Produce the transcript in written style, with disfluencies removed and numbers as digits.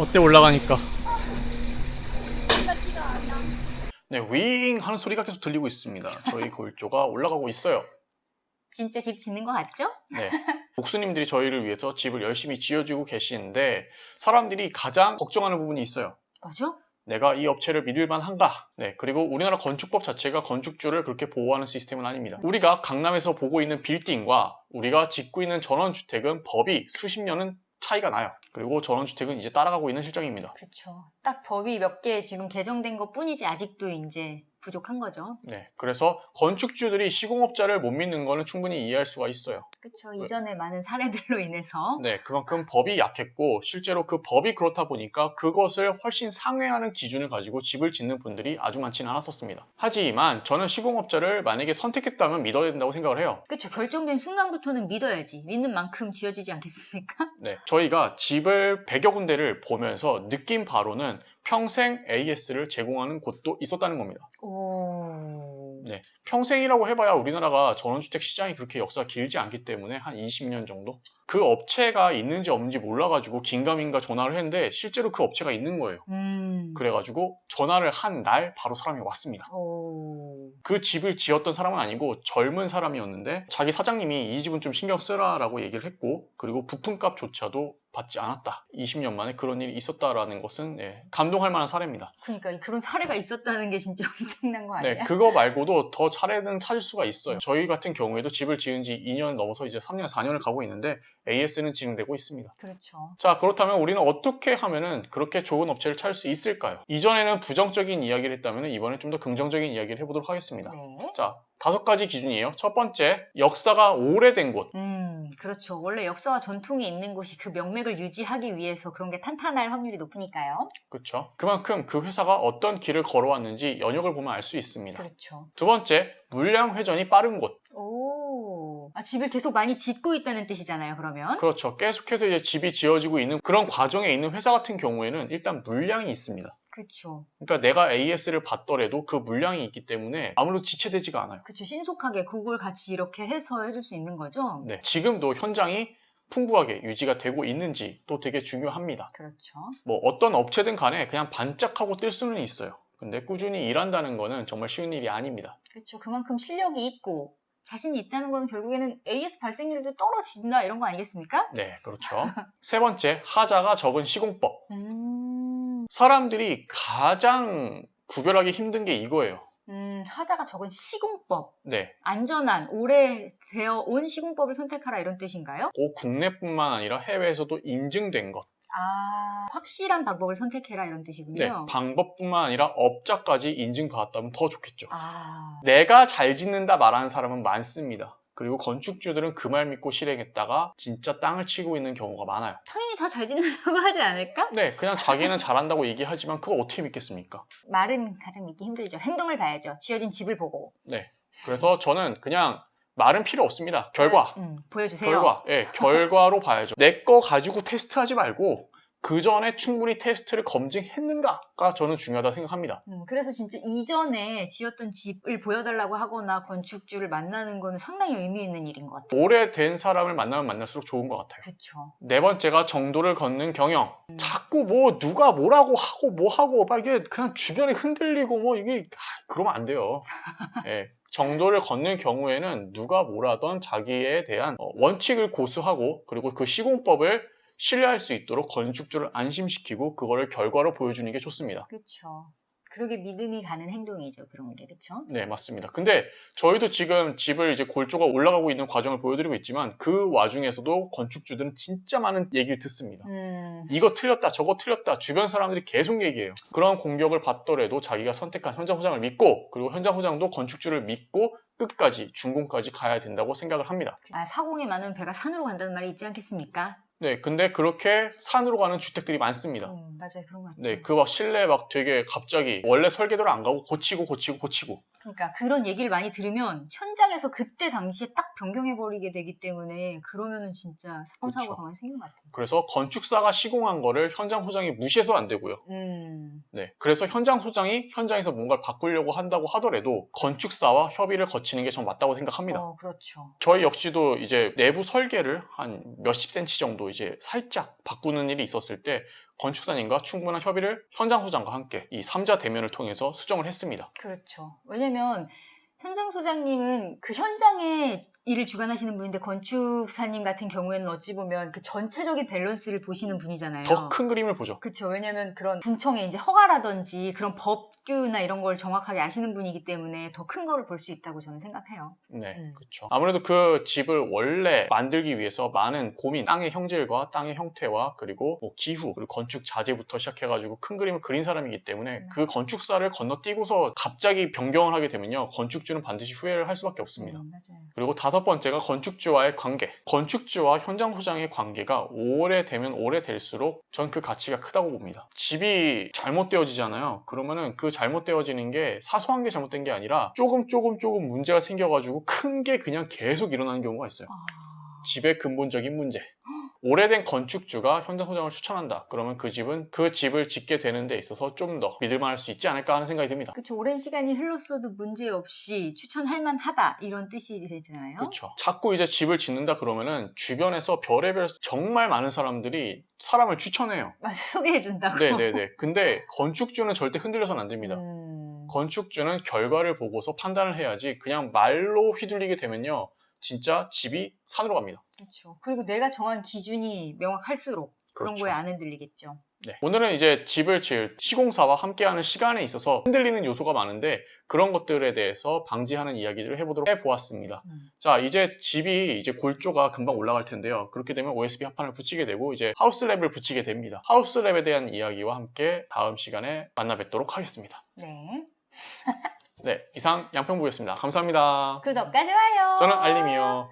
어때 올라가니까? 네, 윙 하는 소리가 계속 들리고 있습니다. 저희 골조가 올라가고 있어요. 진짜 집 짓는 거 같죠? 네, 목수님들이 저희를 위해서 집을 열심히 지어주고 계시는데 사람들이 가장 걱정하는 부분이 있어요. 뭐죠? 내가 이 업체를 믿을만 한가? 네, 그리고 우리나라 건축법 자체가 건축주를 그렇게 보호하는 시스템은 아닙니다. 우리가 강남에서 보고 있는 빌딩과 우리가 짓고 있는 전원주택은 법이 수십 년은 차이가 나요. 그리고 전원주택은 이제 따라가고 있는 실정입니다. 그렇죠. 딱 법이 몇 개 지금 개정된 것 뿐이지 아직도 이제 부족한 거죠. 네, 그래서 건축주들이 시공업자를 못 믿는 거는 충분히 이해할 수가 있어요. 그렇죠. 이전에 많은 사례들로 인해서. 네, 그만큼 법이 약했고 실제로 그 법이 그렇다 보니까 그것을 훨씬 상회하는 기준을 가지고 집을 짓는 분들이 아주 많지는 않았었습니다. 하지만 저는 시공업자를 만약에 선택했다면 믿어야 된다고 생각을 해요. 그렇죠. 결정된 순간부터는 믿어야지. 믿는 만큼 지어지지 않겠습니까? 네, 저희가 집을 100여 군데를 보면서 느낀 바로는 평생 AS를 제공하는 곳도 있었다는 겁니다. 오. 네, 평생이라고 해봐야 우리나라가 전원주택 시장이 그렇게 역사가 길지 않기 때문에 한 20년 정도? 그 업체가 있는지 없는지 몰라가지고 긴가민가 전화를 했는데 실제로 그 업체가 있는 거예요. 그래가지고 전화를 한 날 바로 사람이 왔습니다. 오. 그 집을 지었던 사람은 아니고 젊은 사람이었는데 자기 사장님이 이 집은 좀 신경 쓰라라고 얘기를 했고 그리고 부품값조차도 받지 않았다. 20년 만에 그런 일이 있었다라는 것은 감동할 만한 사례입니다. 그러니까 그런 사례가 있었다는 게 진짜 엄청난 거 아니야? 네, 그거 말고도 더 사례는 찾을 수가 있어요. 저희 같은 경우에도 집을 지은 지 2년 넘어서 이제 3년, 4년을 가고 있는데 AS는 진행되고 있습니다. 그렇죠. 자, 그렇다면 우리는 어떻게 하면은 그렇게 좋은 업체를 찾을 수 있을까요? 이전에는 부정적인 이야기를 했다면 이번에 좀 더 긍정적인 이야기를 해보도록 하겠습니다. 네. 자, 5가지 기준이에요. 첫 번째, 역사가 오래된 곳. 그렇죠. 원래 역사와 전통이 있는 곳이 그 명맥을 유지하기 위해서 그런 게 탄탄할 확률이 높으니까요. 그렇죠. 그만큼 그 회사가 어떤 길을 걸어왔는지 연역을 보면 알 수 있습니다. 그렇죠. 두 번째, 물량 회전이 빠른 곳. 오. 집을 계속 많이 짓고 있다는 뜻이잖아요, 그러면. 그렇죠. 계속해서 이제 집이 지어지고 있는 그런 과정에 있는 회사 같은 경우에는 일단 물량이 있습니다. 그렇죠. 그러니까 내가 AS를 받더라도 그 물량이 있기 때문에 아무래도 지체되지가 않아요. 그렇죠. 신속하게 그걸 같이 이렇게 해서 해줄 수 있는 거죠. 네, 지금도 현장이 풍부하게 유지가 되고 있는지 또 되게 중요합니다. 그렇죠. 뭐 어떤 업체든 간에 그냥 반짝하고 뜰 수는 있어요. 근데 꾸준히 일한다는 거는 정말 쉬운 일이 아닙니다. 그렇죠. 그만큼 실력이 있고 자신이 있다는 건 결국에는 AS 발생률도 떨어진다 이런 거 아니겠습니까? 네, 그렇죠. 세 번째, 하자가 적은 시공법. 음. 사람들이 가장 구별하기 힘든 게 이거예요. 하자가 적은 시공법. 네, 안전한, 오래되어 온 시공법을 선택하라 이런 뜻인가요? 꼭 국내뿐만 아니라 해외에서도 인증된 것. 아, 확실한 방법을 선택해라 이런 네, 뜻이군요. 방법뿐만 아니라 업자까지 인증받았다면 더 좋겠죠. 아, 내가 잘 짓는다 말하는 사람은 많습니다. 그리고 건축주들은 그 말 믿고 실행했다가 진짜 땅을 치고 있는 경우가 많아요. 당연히 다 잘 짓는다고 하지 않을까? 네, 그냥 자기는 잘한다고 얘기하지만 그거 어떻게 믿겠습니까? 말은 가장 믿기 힘들죠. 행동을 봐야죠. 지어진 집을 보고. 네, 그래서 저는 그냥 말은 필요 없습니다. 결과. 보여주세요. 결과. 예, 결과로 봐야죠. 내 거 가지고 테스트하지 말고 그 전에 충분히 테스트를 검증했는가가 저는 중요하다고 생각합니다. 그래서 진짜 이전에 지었던 집을 보여달라고 하거나 건축주를 만나는 거는 상당히 의미 있는 일인 것 같아요. 오래된 사람을 만나면 만날수록 좋은 것 같아요. 그렇죠. 네 번째가 정도를 걷는 경영. 자꾸 뭐 누가 뭐라고 하고 뭐 하고 막 이게 그냥 주변에 흔들리고 뭐 이게 그러면 안 돼요. 예. 정도를 걷는 경우에는 누가 뭐라던 자기에 대한 원칙을 고수하고 그리고 그 시공법을 신뢰할 수 있도록 건축주를 안심시키고 그거를 결과로 보여주는 게 좋습니다. 그렇죠. 그러게 믿음이 가는 행동이죠. 그런 게. 그렇죠? 네, 맞습니다. 근데 저희도 지금 집을 이제 골조가 올라가고 있는 과정을 보여드리고 있지만 그 와중에서도 건축주들은 진짜 많은 얘기를 듣습니다. 이거 틀렸다, 저거 틀렸다 주변 사람들이 계속 얘기해요. 그런 공격을 받더라도 자기가 선택한 현장 소장을 믿고 그리고 현장 소장도 건축주를 믿고 끝까지 준공까지 가야 된다고 생각을 합니다. 사공이 많으면 배가 산으로 간다는 말이 있지 않겠습니까? 네, 근데 그렇게 산으로 가는 주택들이 많습니다. 맞아요. 그런 것 같아요. 네, 그 막 실내 막 되게 갑자기 원래 설계대로 안 가고 고치고. 그러니까 그런 얘기를 많이 들으면 현장에서 그때 당시에 딱 변경해버리게 되기 때문에 그러면은 진짜 사건 사고가 더 많이 생긴 것 같아요. 그래서 건축사가 시공한 거를 현장 소장이 무시해서 안 되고요. 네, 그래서 현장 소장이 현장에서 뭔가를 바꾸려고 한다고 하더라도 건축사와 협의를 거치는 게 전 맞다고 생각합니다. 그렇죠. 저희 역시도 이제 내부 설계를 한 몇십 센치 정도 이제 살짝 바꾸는 일이 있었을 때 건축사님과 충분한 협의를 현장 소장과 함께 이 3자 대면을 통해서 수정을 했습니다. 그렇죠. 왜냐면 현장 소장님은 그 현장에 일을 주관하시는 분인데 건축사님 같은 경우에는 어찌 보면 그 전체적인 밸런스를 보시는 분이잖아요. 더 큰 그림을 보죠. 그렇죠. 왜냐면 그런 분청의 이제 허가라든지 그런 법규나 이런 걸 정확하게 아시는 분이기 때문에 더 큰 거를 볼 수 있다고 저는 생각해요. 네, 그렇죠. 아무래도 그 집을 원래 만들기 위해서 많은 고민, 땅의 형질과 땅의 형태와 그리고 뭐 기후, 그리고 건축 자재부터 시작해가지고 큰 그림을 그린 사람이기 때문에 그 건축사를 건너뛰고서 갑자기 변경을 하게 되면요, 건축주는 반드시 후회를 할 수밖에 없습니다. 맞아요. 그리고 5번째가 건축주와의 관계. 건축주와 현장 소장의 관계가 오래되면 오래될수록 전 그 가치가 크다고 봅니다. 집이 잘못되어지잖아요. 그러면은 그 잘못되어지는 게 사소한 게 잘못된 게 아니라 조금 문제가 생겨가지고 큰 게 그냥 계속 일어나는 경우가 있어요. 집의 근본적인 문제. 오래된 건축주가 현장 소장을 추천한다. 그러면 그 집은 그 집을 짓게 되는 데 있어서 좀 더 믿을만할 수 있지 않을까 하는 생각이 듭니다. 그렇죠. 오랜 시간이 흘렀어도 문제없이 추천할 만하다 이런 뜻이 되잖아요. 그렇죠. 자꾸 이제 집을 짓는다 그러면은 주변에서 별의별 정말 많은 사람들이 사람을 추천해요. 맞아, 소개해준다고. 네네네. 근데 건축주는 절대 흔들려서는 안 됩니다. 건축주는 결과를 보고서 판단을 해야지 그냥 말로 휘둘리게 되면요, 진짜 집이 산으로 갑니다. 그렇죠. 그리고 내가 정한 기준이 명확할수록 그런 그렇죠. 거에 안 흔들리겠죠. 네. 오늘은 이제 집을 지을 시공사와 함께하는 시간에 있어서 흔들리는 요소가 많은데 그런 것들에 대해서 방지하는 이야기를 해보도록 해보았습니다. 자, 이제 집이 이제 골조가 금방 올라갈 텐데요. 그렇게 되면 OSB 합판을 붙이게 되고 이제 하우스랩을 붙이게 됩니다. 하우스랩에 대한 이야기와 함께 다음 시간에 만나 뵙도록 하겠습니다. 네. 네, 이상 양평부였습니다. 감사합니다. 구독과 좋아요. 저는 알림이요.